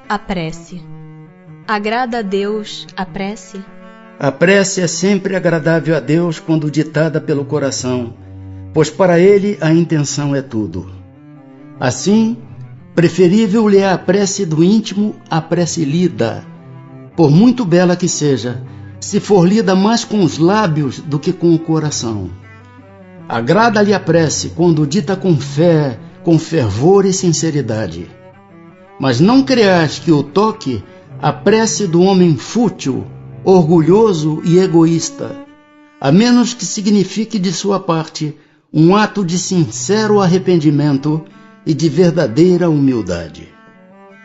A prece. Agrada a Deus a prece? A prece é sempre agradável a Deus quando ditada pelo coração, pois para Ele a intenção é tudo. Assim, preferível lhe é a prece do íntimo à prece lida, por muito bela que seja, se for lida mais com os lábios do que com o coração. Agrada-lhe a prece quando dita com fé, com fervor e sinceridade. Mas não creas que o toque a prece do homem fútil, orgulhoso e egoísta, a menos que signifique de sua parte um ato de sincero arrependimento e de verdadeira humildade.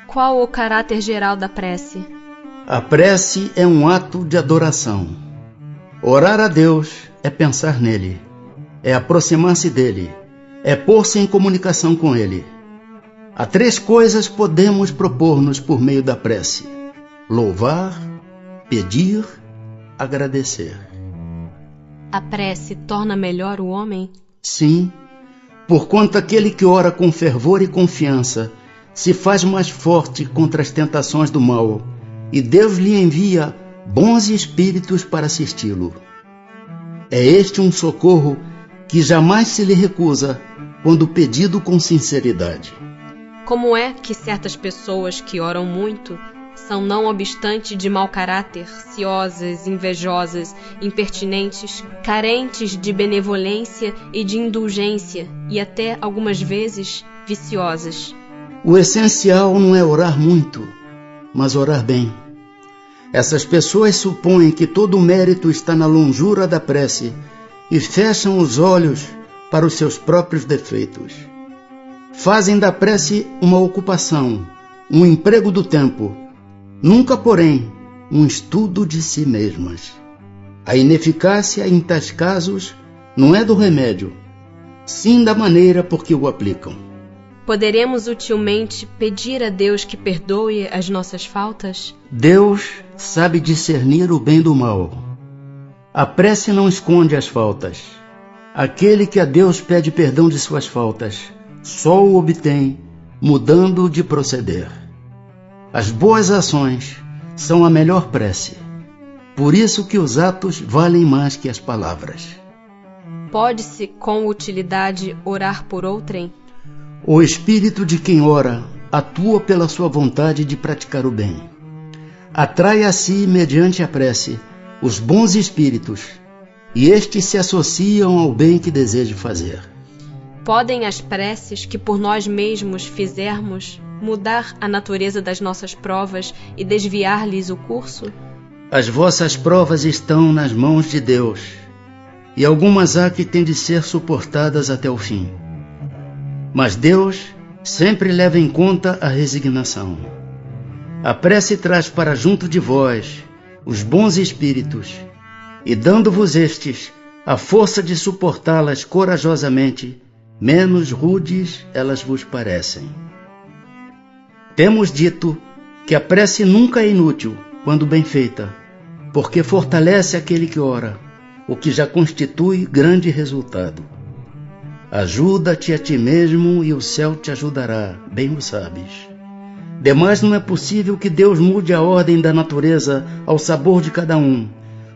Qual o caráter geral da prece? A prece é um ato de adoração. Orar a Deus é pensar nele, é aproximar-se dele, é pôr-se em comunicação com ele. Há 3 coisas podemos propor-nos por meio da prece: louvar, pedir, agradecer. A prece torna melhor o homem? Sim, porquanto aquele que ora com fervor e confiança se faz mais forte contra as tentações do mal, e Deus lhe envia bons espíritos para assisti-lo. É este um socorro que jamais se lhe recusa quando pedido com sinceridade. Como é que certas pessoas que oram muito são, não obstante, de mau caráter, ciosas, invejosas, impertinentes, carentes de benevolência e de indulgência e até, algumas vezes, viciosas? O essencial não é orar muito, mas orar bem. Essas pessoas supõem que todo o mérito está na longura da prece e fecham os olhos para os seus próprios defeitos. Fazem da prece uma ocupação, um emprego do tempo, nunca, porém, um estudo de si mesmas. A ineficácia em tais casos não é do remédio, sim da maneira por que o aplicam. Poderemos utilmente pedir a Deus que perdoe as nossas faltas? Deus sabe discernir o bem do mal. A prece não esconde as faltas. Aquele que a Deus pede perdão de suas faltas só o obtém mudando de proceder. As boas ações são a melhor prece. Por isso que os atos valem mais que as palavras. Pode-se, com utilidade, orar por outrem? O espírito de quem ora atua pela sua vontade de praticar o bem. Atrai a si, mediante a prece, os bons espíritos, e estes se associam ao bem que deseja fazer. Podem as preces que por nós mesmos fizermos mudar a natureza das nossas provas e desviar-lhes o curso? As vossas provas estão nas mãos de Deus, e algumas há que têm de ser suportadas até o fim. Mas Deus sempre leva em conta a resignação. A prece traz para junto de vós os bons espíritos, e dando-vos estes a força de suportá-las corajosamente, menos rudes elas vos parecem. Temos dito que a prece nunca é inútil quando bem feita, porque fortalece aquele que ora, o que já constitui grande resultado. Ajuda-te a ti mesmo e o céu te ajudará, bem o sabes. Demais não é possível que Deus mude a ordem da natureza ao sabor de cada um,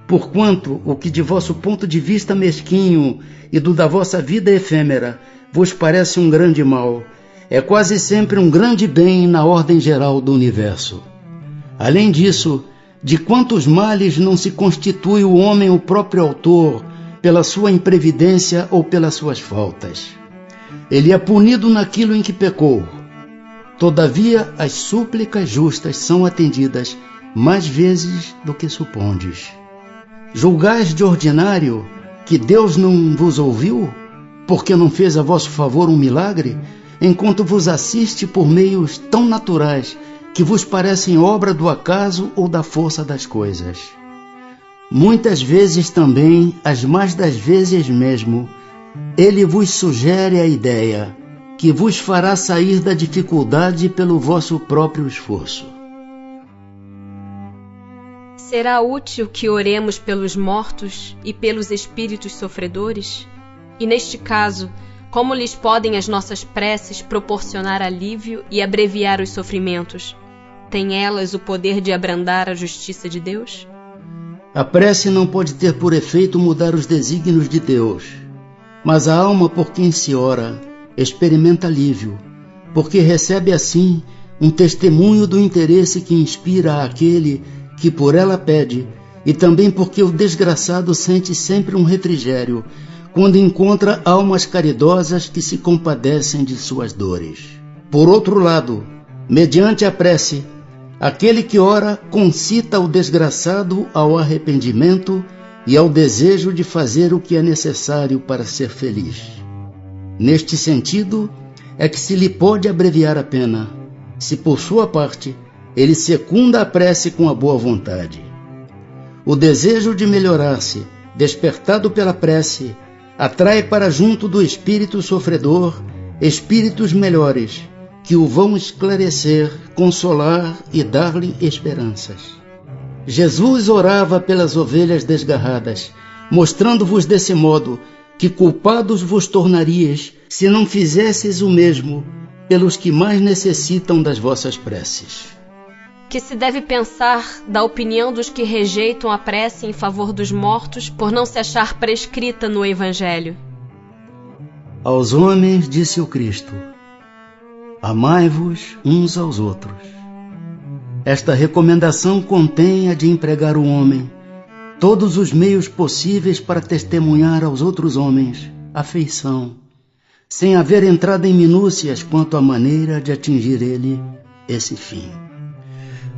porquanto o que de vosso ponto de vista mesquinho e do da vossa vida efêmera vos parece um grande mal, é quase sempre um grande bem na ordem geral do universo. Além disso, de quantos males não se constitui o homem o próprio autor, pela sua imprevidência ou pelas suas faltas. Ele é punido naquilo em que pecou. Todavia, as súplicas justas são atendidas mais vezes do que supondes. Julgais de ordinário que Deus não vos ouviu, porque não fez a vosso favor um milagre, enquanto vos assiste por meios tão naturais que vos parecem obra do acaso ou da força das coisas. Muitas vezes também, as mais das vezes mesmo, Ele vos sugere a ideia que vos fará sair da dificuldade pelo vosso próprio esforço. Será útil que oremos pelos mortos e pelos espíritos sofredores? E neste caso, como lhes podem as nossas preces proporcionar alívio e abreviar os sofrimentos? têm elas o poder de abrandar a justiça de Deus? A prece não pode ter por efeito mudar os desígnios de Deus, mas a alma por quem se ora experimenta alívio, porque recebe assim um testemunho do interesse que inspira àquele que por ela pede, e também porque o desgraçado sente sempre um refrigério quando encontra almas caridosas que se compadecem de suas dores. Por outro lado, mediante a prece, aquele que ora concita o desgraçado ao arrependimento e ao desejo de fazer o que é necessário para ser feliz. Neste sentido, é que se lhe pode abreviar a pena, se por sua parte ele secunda a prece com a boa vontade. O desejo de melhorar-se, despertado pela prece, atrai para junto do espírito sofredor espíritos melhores, que o vão esclarecer, consolar e dar-lhe esperanças. Jesus orava pelas ovelhas desgarradas, mostrando-vos desse modo que culpados vos tornarias se não fizesseis o mesmo pelos que mais necessitam das vossas preces. Que se deve pensar da opinião dos que rejeitam a prece em favor dos mortos por não se achar prescrita no Evangelho? Aos homens disse o Cristo: amai-vos uns aos outros. Esta recomendação contém a de empregar o homem todos os meios possíveis para testemunhar aos outros homens afeição, sem haver entrada em minúcias quanto à maneira de atingir ele esse fim.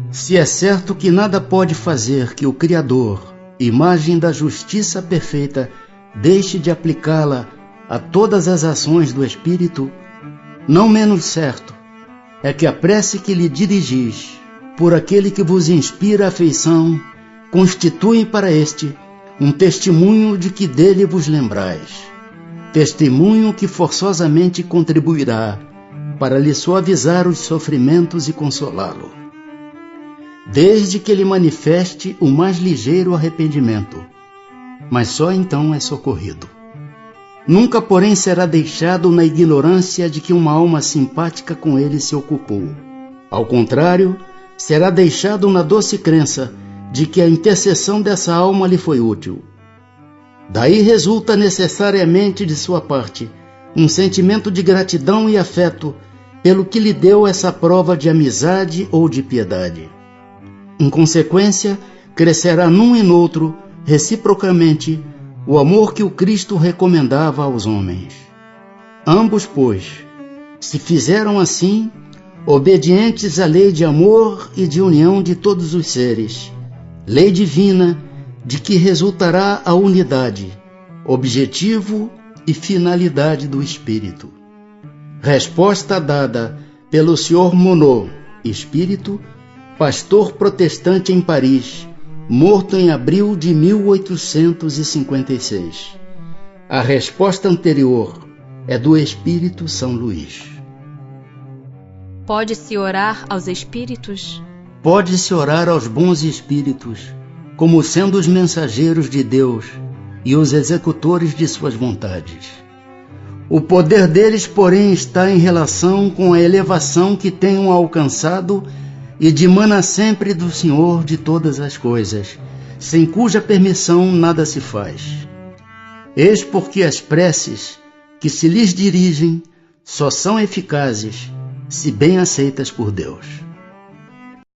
Se é certo que nada pode fazer que o Criador, imagem da justiça perfeita, deixe de aplicá-la a todas as ações do Espírito, não menos certo é que a prece que lhe dirigis, por aquele que vos inspira afeição, constitui para este um testemunho de que dele vos lembrais, testemunho que forçosamente contribuirá para lhe suavizar os sofrimentos e consolá-lo, desde que ele manifeste o mais ligeiro arrependimento, mas só então é socorrido. Nunca, porém, será deixado na ignorância de que uma alma simpática com ele se ocupou. Ao contrário, será deixado na doce crença de que a intercessão dessa alma lhe foi útil. Daí resulta necessariamente de sua parte um sentimento de gratidão e afeto pelo que lhe deu essa prova de amizade ou de piedade. Em consequência, crescerá num e noutro, reciprocamente, o amor que o Cristo recomendava aos homens. Ambos, pois, se fizeram assim, obedientes à lei de amor e de união de todos os seres, lei divina de que resultará a unidade, objetivo e finalidade do Espírito. Resposta dada pelo Sr. Monod, espírito, pastor protestante em Paris, morto em abril de 1856. A resposta anterior é do Espírito São Luís. Pode-se orar aos espíritos? Pode-se orar aos bons espíritos, como sendo os mensageiros de Deus e os executores de suas vontades. O poder deles, porém, está em relação com a elevação que tenham alcançado e dimana sempre do Senhor de todas as coisas, sem cuja permissão nada se faz. Eis porque as preces que se lhes dirigem só são eficazes se bem aceitas por Deus.